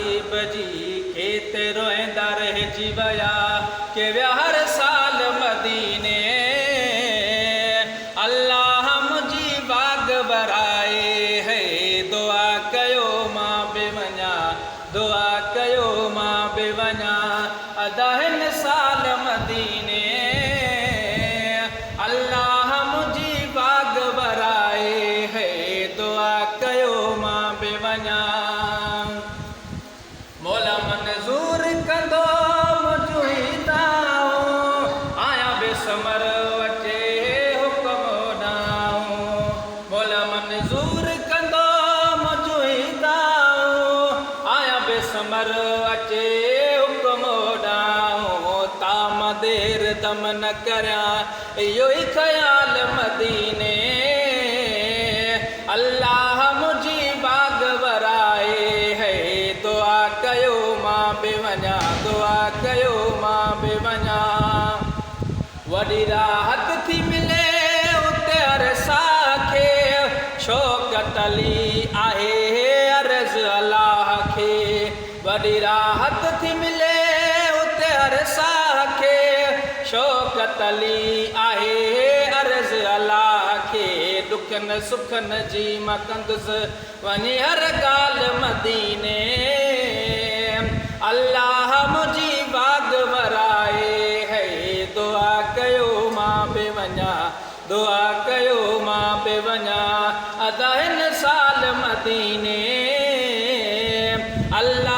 नसीब जी खेते रोएंदा रहिजी विया के विया हर साल मदीने। अल्लाह मुंहिंजी बाग बराए है दुआ कयो मां बि वञा, दुआ कयो मां बि वञा अदहिन साल मदीने। अल्लाह मुंहिंजी बाग बराए है दुआ कयो मां बि वञा। मौला मंज़ूर कंदो मुंहिंजूं आया बेसमर वटे हुक्म ॾाऊं। मौला मंज़ूर कंदो मुंहिंजूं आया बेसमर अचे हुक्म ॾाऊं। ताम देर दम न करियां इहो ई ख़्याल मदीने। अल्लाह मुंहिंजी बाग बराए है दुआ कयो मां बि वञा, दुआ कयो मां बि वञा। वॾी राहत थी मिले उते अरसा खे शौक़त अली आहे अर्ज़ अलाह खे। वॾी राहत थी मिले उते अरसा खे शौक़त अली आहे अर्ज़ अलाह खे। दुखन सुखन जी मां कंदुसि वञी हर ॻाल्हि मदीने। अल्लाह मुंहिंजी बाग बराए है दुआ कयो मां बि वञा, दुआ कयो मां बि वञा अदहिन साल मदीने। अल्लाह